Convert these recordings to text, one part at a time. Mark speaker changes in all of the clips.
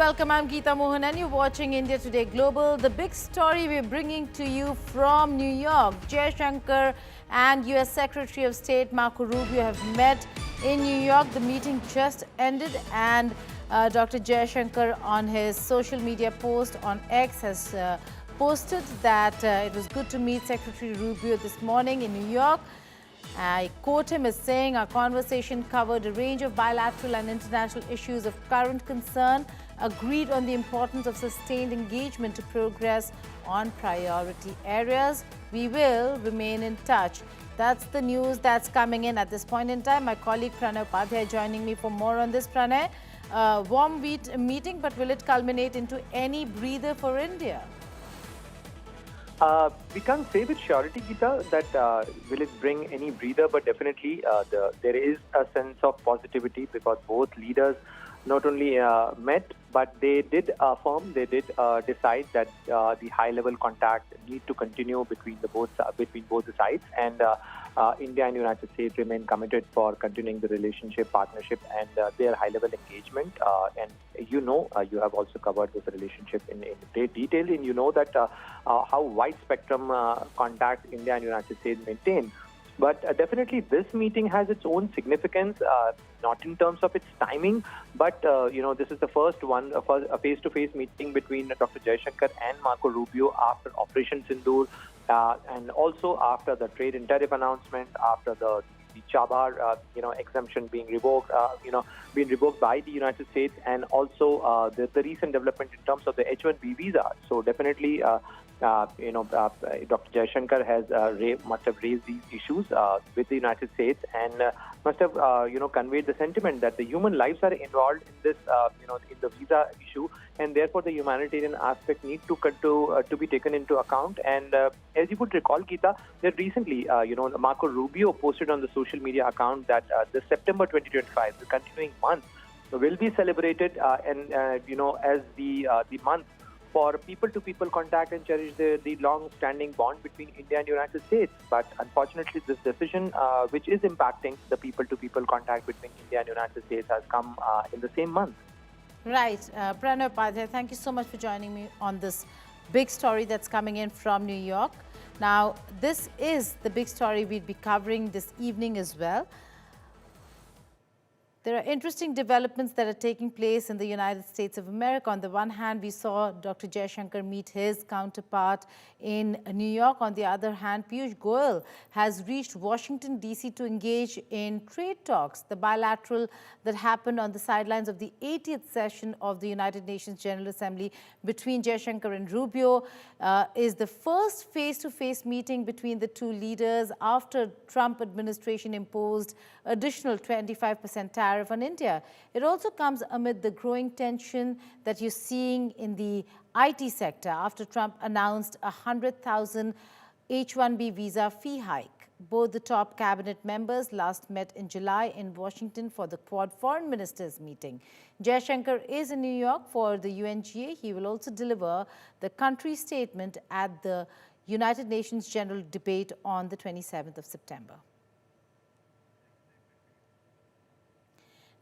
Speaker 1: welcome. I'm Geeta Mohan and you're watching India Today Global. The big story we're bringing to you from New York. Jaishankar and US Secretary of State Marco Rubio have met in New York. The meeting just ended and Dr. Jaishankar on his social media post on X has posted that it was good to meet Secretary Rubio this morning in New York. I quote him as saying, our conversation covered a range of bilateral and international issues of current concern, agreed on the importance of sustained engagement to progress on priority areas. We will remain in touch. That's the news that's coming in at this point in time. My colleague Pranay Upadhyay joining me for more on this. Pranay, warm meeting, but will it culminate into any breather for India?
Speaker 2: We can't say with surety, Geeta, that will it bring any breather, but definitely there is a sense of positivity because both leaders not only met, but they did affirm, they did decide that the high-level contact need to continue between both the sides, and India and United States remain committed for continuing the relationship, partnership, and their high-level engagement. And you know, you have also covered this relationship in great detail, and you know that how wide-spectrum contact India and United States maintain. But definitely this meeting has its own significance, not in terms of its timing, but this is the first one, a face-to-face meeting between Dr. Jaishankar and Marco Rubio after Operation Sindoor, and also after the trade and tariff announcement, after the Chabar, exemption being revoked, being revoked by the United States, and also the recent development in terms of the H-1B visa. So definitely, Dr. Jaishankar must have raised these issues with the United States and must have conveyed the sentiment that the human lives are involved in this in the visa issue, and therefore the humanitarian aspect need to be taken into account. And as you would recall, Geeta, that recently Marco Rubio posted on the social media account that the September 2025, the continuing month, will be celebrated as the month for people-to-people contact and cherish the long-standing bond between India and United States. But unfortunately, this decision, which is impacting the people-to-people contact between India and United States, has come in the same month.
Speaker 1: Right. Pranay Upadhyay, thank you so much for joining me on this big story that's coming in from New York. Now, this is the big story we'd be covering this evening as well. There are interesting developments that are taking place in the United States of America. On the one hand, we saw Dr. Jaishankar meet his counterpart in New York. On the other hand, Piyush Goyal has reached Washington, D.C. to engage in trade talks. The bilateral that happened on the sidelines of the 80th session of the United Nations General Assembly between Jaishankar and Rubio is the first face-to-face meeting between the two leaders after Trump administration imposed additional 25% tariff on India. It also comes amid the growing tension that you're seeing in the IT sector after Trump announced a 100,000 H-1B visa fee hike. Both the top cabinet members last met in July in Washington for the Quad Foreign Ministers meeting. Jaishankar is in New York for the UNGA. He will also deliver the country statement at the United Nations General Debate on the 27th of September.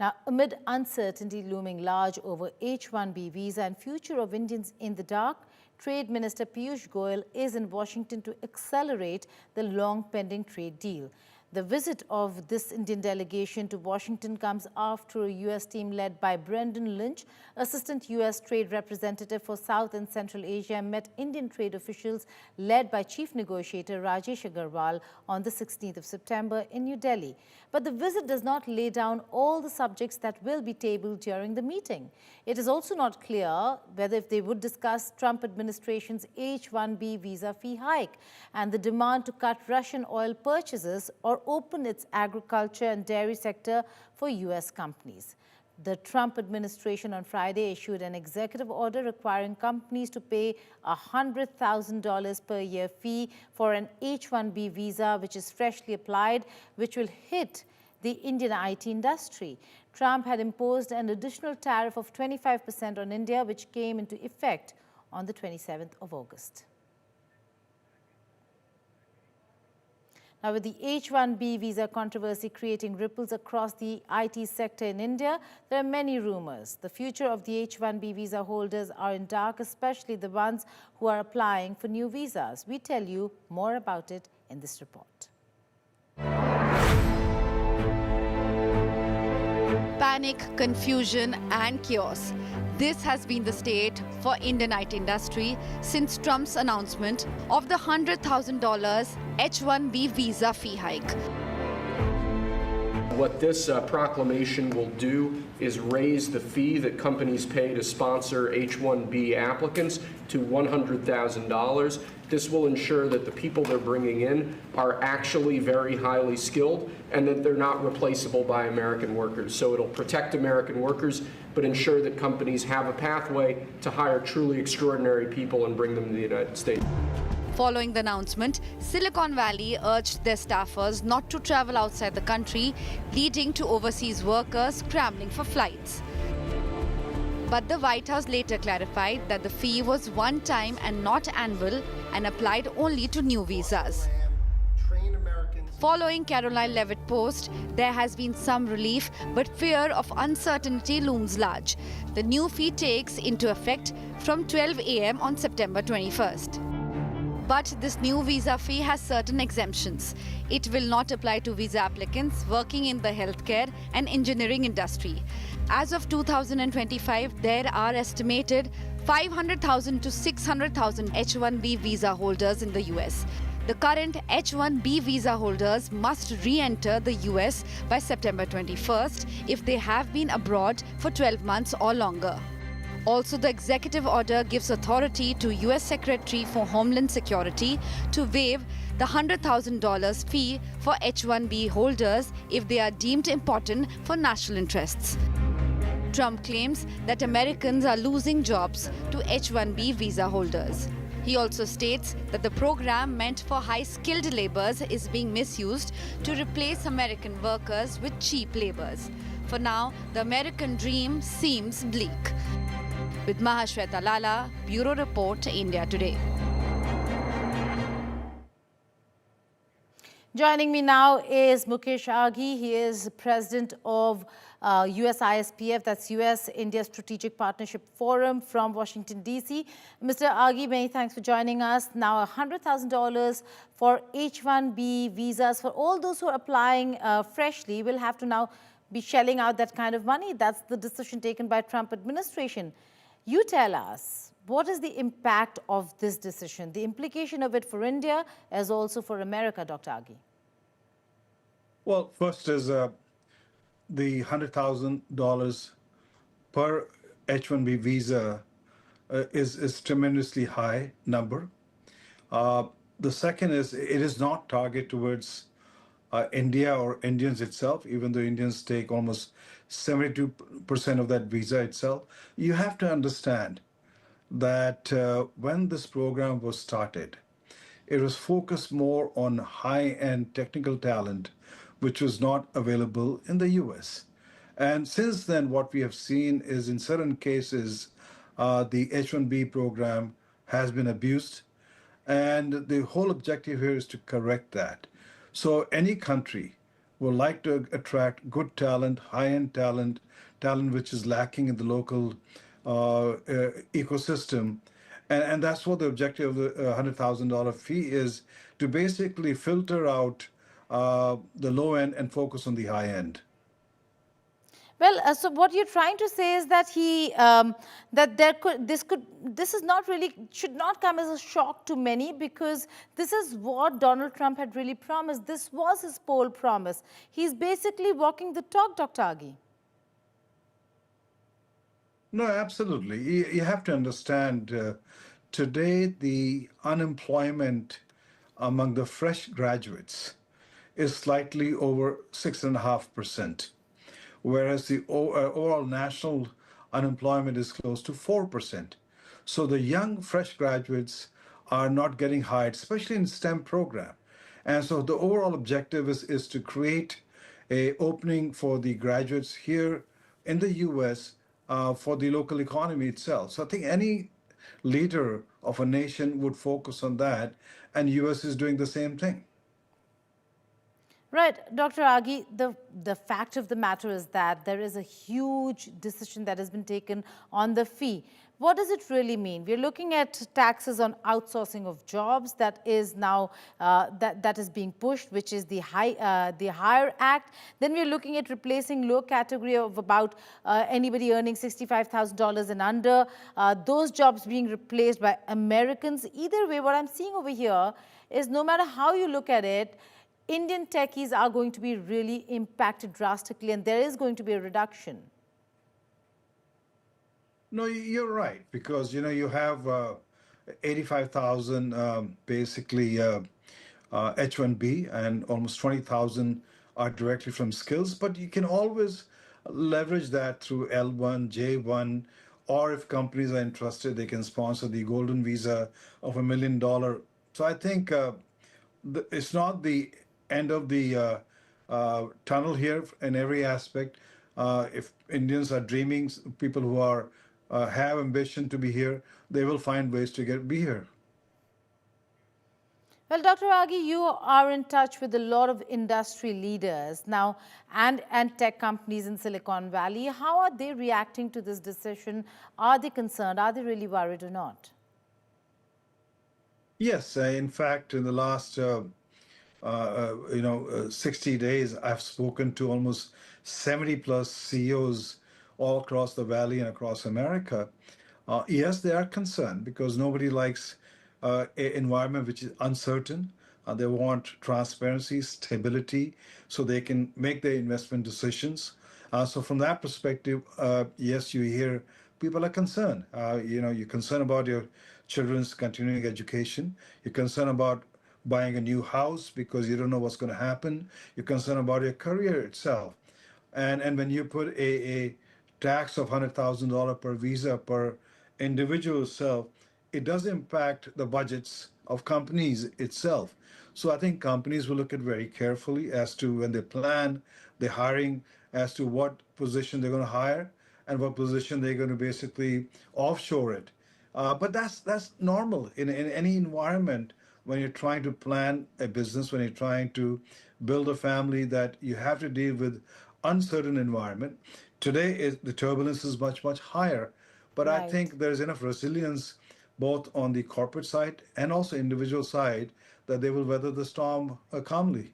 Speaker 1: Now, amid uncertainty looming large over H-1B visa and future of Indians in the dark, Trade Minister Piyush Goyal is in Washington to accelerate the long-pending trade deal. The visit of this Indian delegation to Washington comes after a U.S. team led by Brendan Lynch, Assistant U.S. Trade Representative for South and Central Asia, met Indian trade officials led by Chief Negotiator Rajesh Agarwal on the 16th of September in New Delhi. But the visit does not lay down all the subjects that will be tabled during the meeting. It is also not clear whether if they would discuss Trump administration's H-1B visa fee hike and the demand to cut Russian oil purchases or open its agriculture and dairy sector for U.S. companies. The Trump administration on Friday issued an executive order requiring companies to pay a $100,000 per year fee for an H-1B visa, which is freshly applied, which will hit the Indian IT industry. Trump had imposed an additional tariff of 25% on India, which came into effect on the 27th of August. Now, with the H-1B visa controversy creating ripples across the IT sector in India, there are many rumors. The future of the H-1B visa holders are in dark, especially the ones who are applying for new visas. We tell you more about it in this report.
Speaker 3: Panic, confusion and chaos. This has been the state for Indian IT industry since Trump's announcement of the $100,000 H-1B visa fee hike.
Speaker 4: What this proclamation will do is raise the fee that companies pay to sponsor H-1B applicants to $100,000. This will ensure that the people they're bringing in are actually very highly skilled and that they're not replaceable by American workers. So it'll protect American workers, but ensure that companies have a pathway to hire truly extraordinary people and bring them to the United States.
Speaker 3: Following the announcement, Silicon Valley urged their staffers not to travel outside the country, leading to overseas workers scrambling for flights. But the White House later clarified that the fee was one-time and not annual and applied only to new visas. Following Caroline Levitt post, there has been some relief, but fear of uncertainty looms large. The new fee takes into effect from 12 a.m. on September 21st. But this new visa fee has certain exemptions. It will not apply to visa applicants working in the healthcare and engineering industry. As of 2025, there are estimated 500,000 to 600,000 H-1B visa holders in the US. The current H-1B visa holders must re-enter the US by September 21st if they have been abroad for 12 months or longer. Also, the executive order gives authority to US Secretary for Homeland Security to waive the $100,000 fee for H-1B holders if they are deemed important for national interests. Trump claims that Americans are losing jobs to H-1B visa holders. He also states that the program meant for high-skilled laborers is being misused to replace American workers with cheap laborers. For now, the American dream seems bleak. With Mahashweta Lala, Bureau Report, India Today.
Speaker 1: Joining me now is Mukesh Aghi. He is president of USISPF, that's US-India Strategic Partnership Forum from Washington, D.C. Mr. Aghi, many thanks for joining us. Now, $100,000 for H-1B visas for all those who are applying freshly will have to now be shelling out that kind of money. That's the decision taken by Trump administration. You tell us, what is the impact of this decision, the implication of it for India as also for America, Dr. Aghi?
Speaker 5: Well, first is the $100,000 per H-1B visa is tremendously high number. The second is it is not targeted towards India or Indians itself, even though Indians take almost 72% of that visa itself. You have to understand that when this program was started, it was focused more on high-end technical talent, which was not available in the US. And since then, what we have seen is in certain cases, the H-1B program has been abused. And the whole objective here is to correct that. So any country would like to attract good talent, high-end talent, talent which is lacking in the local ecosystem. And that's what the objective of the $100,000 fee is, to basically filter out the low end and focus on the high end.
Speaker 1: Well, so what you're trying to say is that this is not really, should not come as a shock to many, because this is what Donald Trump had really promised. This was his poll promise. He's basically walking the talk, Dr. Aghi.
Speaker 5: No, absolutely. You have to understand, today the unemployment among the fresh graduates is slightly over 6.5%. Whereas the overall national unemployment is close to 4%. So the young, fresh graduates are not getting hired, especially in STEM program. And so the overall objective is to create an opening for the graduates here in the US for the local economy itself. So I think any leader of a nation would focus on that, and US is doing the same thing.
Speaker 1: Right, Dr. Aghi, the fact of the matter is that there is a huge decision that has been taken on the fee. What does it really mean? We're looking at taxes on outsourcing of jobs that is now that is being pushed, which is the Hire Act. Then we're looking at replacing low category of about anybody earning $65,000 and under. Those jobs being replaced by Americans. Either way, what I'm seeing over here is no matter how you look at it, Indian techies are going to be really impacted drastically, and there is going to be a reduction.
Speaker 5: No, you're right, because you have 85,000 basically H-1B, and almost 20,000 are directly from skills. But you can always leverage that through L1, J1, or if companies are interested, they can sponsor the golden visa of $1 million. So I think it's not the end of the tunnel here in every aspect. If Indians are dreaming, people who are have ambition to be here, they will find ways to be here.
Speaker 1: Well, Dr. Aghi, you are in touch with a lot of industry leaders now and tech companies in Silicon Valley. How are they reacting to this decision? Are they concerned? Are they really worried or not?
Speaker 5: Yes, in fact, in the last 60 days, I've spoken to almost 70 plus CEOs all across the Valley and across America. Yes, they are concerned because nobody likes an environment which is uncertain. They want transparency, stability, so they can make their investment decisions. So from that perspective, yes, you hear people are concerned. You're concerned about your children's continuing education. You're concerned about buying a new house because you don't know what's going to happen. You're concerned about your career itself. And when you put a tax of $100,000 per visa per individual itself, it does impact the budgets of companies itself. So I think companies will look at very carefully as to when they plan the hiring, as to what position they're going to hire and what position they're going to basically offshore it. But that's normal in any environment when you're trying to plan a business, when you're trying to build a family, that you have to deal with uncertain environment. Today, the turbulence is much, much higher. But
Speaker 1: Right.
Speaker 5: I think there's enough resilience both on the corporate side and also individual side that they will weather the storm calmly.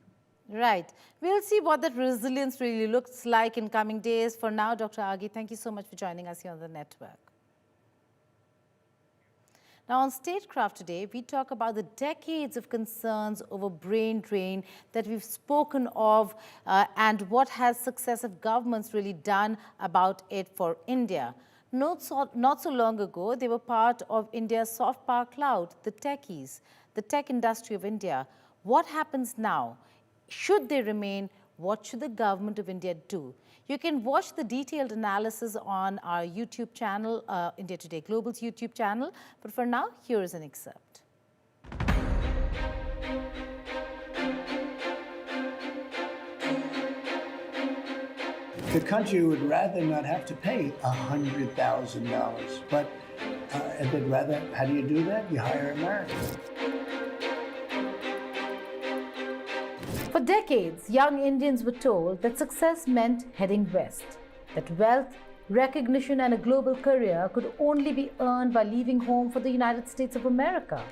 Speaker 1: Right. We'll see what that resilience really looks like in coming days. For now, Dr. Aghi, thank you so much for joining us here on the network. Now, on Statecraft today, we talk about the decades of concerns over brain drain that we've spoken of and what has successive governments really done about it for India. Not so long ago, they were part of India's soft power cloud, the techies, the tech industry of India. What happens now? Should they remain? What should the government of India do? You can watch the detailed analysis on our YouTube channel, India Today Global's YouTube channel. But for now, here is an excerpt.
Speaker 6: The country would rather not have to pay $100,000, but they'd rather, how do you do that? You hire Americans.
Speaker 1: For decades, young Indians were told that success meant heading west, that wealth, recognition, and a global career could only be earned by leaving home for the United States of America.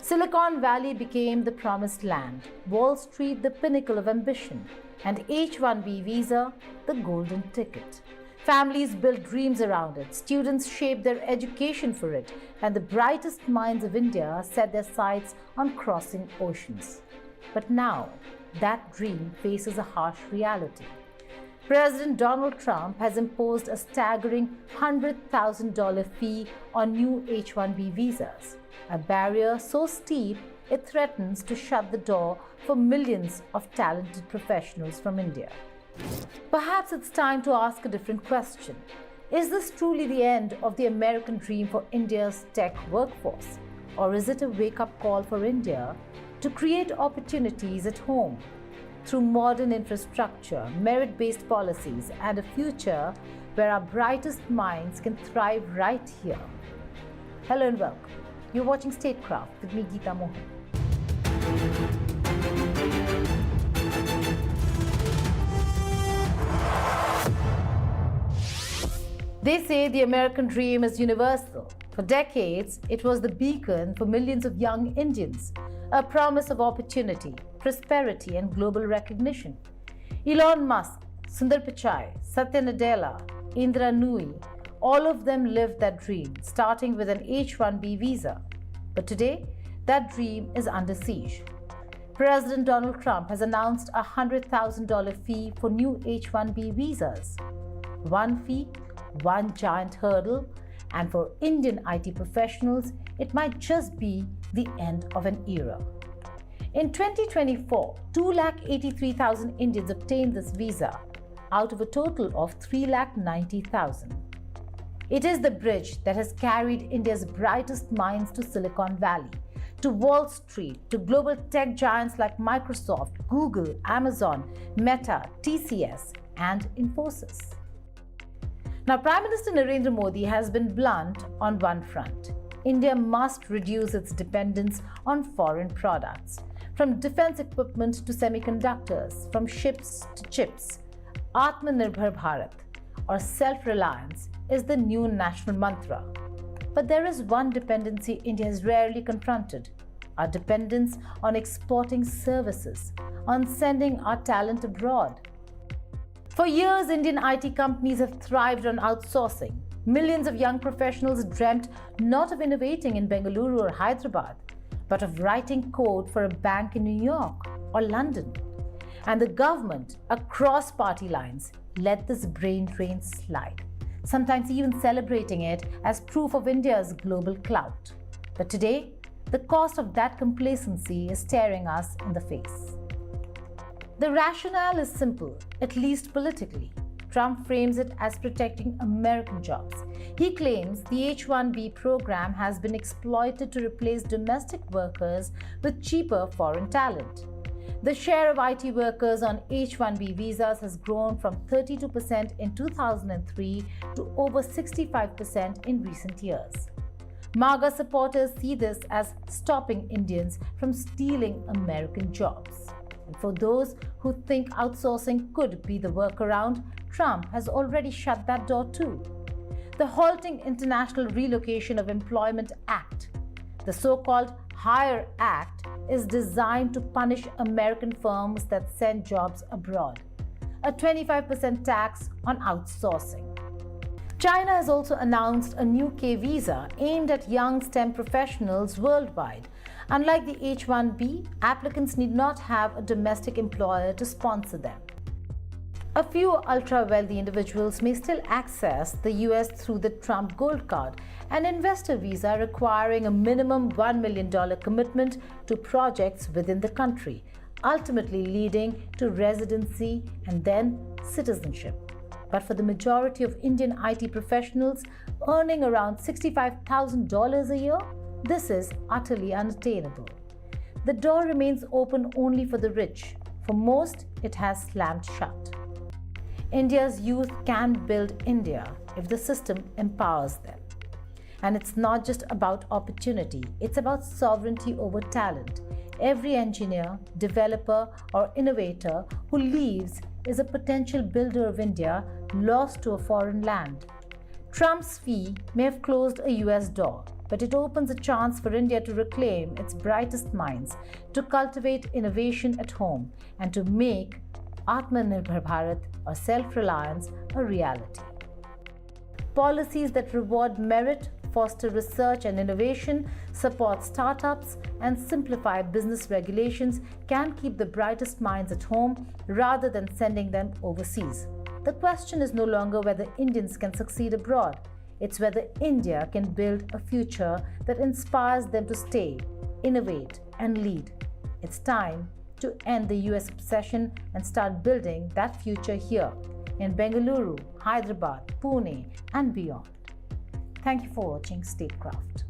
Speaker 1: Silicon Valley became the promised land, Wall Street the pinnacle of ambition, and H-1B visa the golden ticket. Families built dreams around it, students shaped their education for it, and the brightest minds of India set their sights on crossing oceans. But now, that dream faces a harsh reality. President Donald Trump has imposed a staggering $100,000 fee on new H-1B visas, a barrier so steep it threatens to shut the door for millions of talented professionals from India. Perhaps it's time to ask a different question. Is this truly the end of the American dream for India's tech workforce? Or is it a wake-up call for India to create opportunities at home through modern infrastructure, merit-based policies, and a future where our brightest minds can thrive right here? Hello and welcome. You're watching Statecraft with me, Geeta Mohan. They say the American dream is universal. For decades, it was the beacon for millions of young Indians, a promise of opportunity, prosperity, and global recognition. Elon Musk, Sundar Pichai, Satya Nadella, Indra Nooyi, all of them lived that dream, starting with an H-1B visa. But today, that dream is under siege. President Donald Trump has announced a $100,000 fee for new H-1B visas. One fee, one giant hurdle, and for Indian IT professionals, it might just be the end of an era. In 2024, 283,000 Indians obtained this visa out of a total of 390,000. It is the bridge that has carried India's brightest minds to Silicon Valley, to Wall Street, to global tech giants like Microsoft, Google, Amazon, Meta, TCS, and Infosys. Now, Prime Minister Narendra Modi has been blunt on one front. India must reduce its dependence on foreign products. From defense equipment to semiconductors, from ships to chips, Atmanirbhar Bharat, or self-reliance, is the new national mantra. But there is one dependency India has rarely confronted: our dependence on exporting services, on sending our talent abroad. For years, Indian IT companies have thrived on outsourcing. Millions of young professionals dreamt not of innovating in Bengaluru or Hyderabad, but of writing code for a bank in New York or London. And the government, across party lines, let this brain drain slide, sometimes even celebrating it as proof of India's global clout. But today, the cost of that complacency is staring us in the face. The rationale is simple, at least politically. Trump frames it as protecting American jobs. He claims the H-1B program has been exploited to replace domestic workers with cheaper foreign talent. The share of IT workers on H-1B visas has grown from 32% in 2003 to over 65% in recent years. MAGA supporters see this as stopping Indians from stealing American jobs. And for those who think outsourcing could be the workaround, Trump has already shut that door too. The Halting International Relocation of Employment Act, the so-called HIRE Act, is designed to punish American firms that send jobs abroad. A 25% tax on outsourcing. China has also announced a new K visa aimed at young STEM professionals worldwide. Unlike the H-1B, applicants need not have a domestic employer to sponsor them. A few ultra-wealthy individuals may still access the US through the Trump Gold Card, an investor visa requiring a minimum $1 million commitment to projects within the country, ultimately leading to residency and then citizenship. But for the majority of Indian IT professionals earning around $65,000 a year, this is utterly unattainable. The door remains open only for the rich. For most, it has slammed shut. India's youth can build India if the system empowers them. And it's not just about opportunity, it's about sovereignty over talent. Every engineer, developer, or innovator who leaves is a potential builder of India lost to a foreign land. Trump's fee may have closed a US door, but it opens a chance for India to reclaim its brightest minds, to cultivate innovation at home, and to make Atmanirbhar Bharat, or self-reliance, a reality. Policies that reward merit, foster research and innovation, support startups, and simplify business regulations can keep the brightest minds at home rather than sending them overseas. The question is no longer whether Indians can succeed abroad. It's whether India can build a future that inspires them to stay, innovate, and lead. It's time to end the US obsession and start building that future here in Bengaluru, Hyderabad, Pune, and beyond. Thank you for watching Statecraft.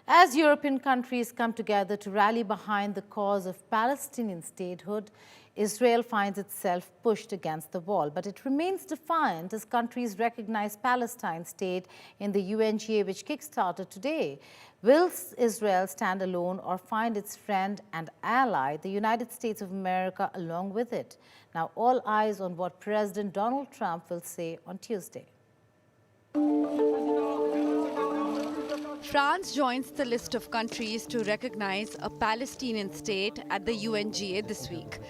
Speaker 1: As European countries come together to rally behind the cause of Palestinian statehood, Israel finds itself pushed against the wall. But it remains defiant as countries recognize Palestine's state in the UNGA, which kickstarted today. Will Israel stand alone or find its friend and ally, the United States of America, along with it? Now, all eyes on what President Donald Trump will say on Tuesday.
Speaker 3: France joins the list of countries to recognize a Palestinian state at the UNGA this week.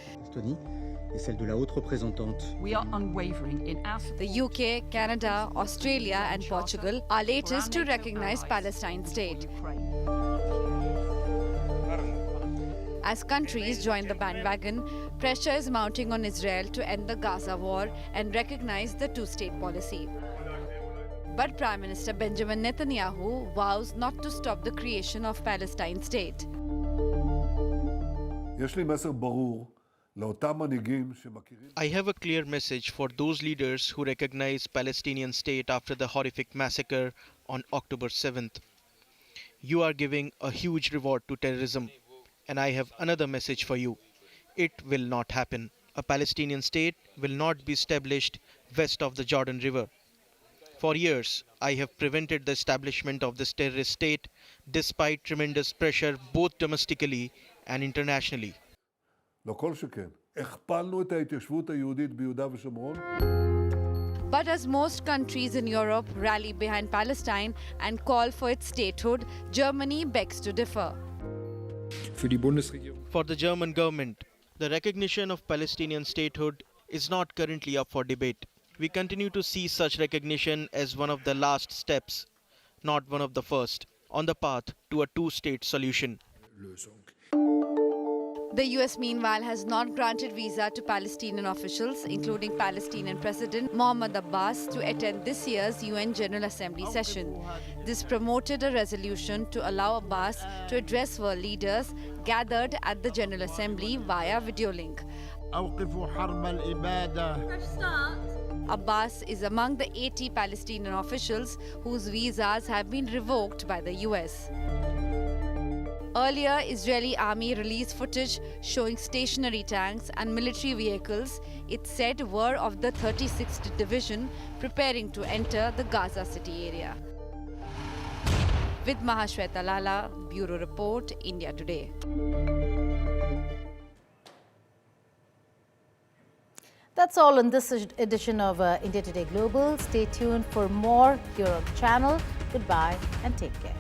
Speaker 7: Et celle de la haute représentante.
Speaker 8: We are unwavering in our
Speaker 3: The UK, Canada, Australia and Portugal are latest to recognize Palestine's state. As countries join the bandwagon, pressure is mounting on Israel to end the Gaza war and recognize the two-state policy. But Prime Minister Benjamin Netanyahu vows not to stop the creation of Palestine state.
Speaker 9: יש לי מסר ברור לאותם מנהיגים שמכירים.
Speaker 10: I have a clear message for those leaders who recognize Palestinian state after the horrific massacre on October 7th. You are giving a huge reward to terrorism, and I have another message for you. It will not happen. A Palestinian state will not be established west of the Jordan River. For years, I have prevented the establishment of this terrorist state despite tremendous pressure both domestically and internationally.
Speaker 9: לא כל שכן. הכפלנו את ההתיישבות היהודית ביהודה ושומרון.
Speaker 3: But as most countries in Europe rally behind Palestine and call for its statehood, Germany begs to differ.
Speaker 10: For the German government, the recognition of Palestinian statehood is not currently up for debate. We continue to see such recognition as one of the last steps, not one of the first, on the path to a two-state solution.
Speaker 3: The US, meanwhile, has not granted visa to Palestinian officials, including Palestinian President Mahmoud Abbas, to attend this year's UN General Assembly session. This promoted a resolution to allow Abbas to address world leaders gathered at the General Assembly via video link. Abbas is among the 80 Palestinian officials whose visas have been revoked by the US. Earlier, Israeli army released footage showing stationary tanks and military vehicles it said were of the 36th Division preparing to enter the Gaza City area. With Mahashweta Lala, Bureau Report, India Today.
Speaker 1: That's all on this edition of India Today Global. Stay tuned for more here on the channel. Goodbye and take care.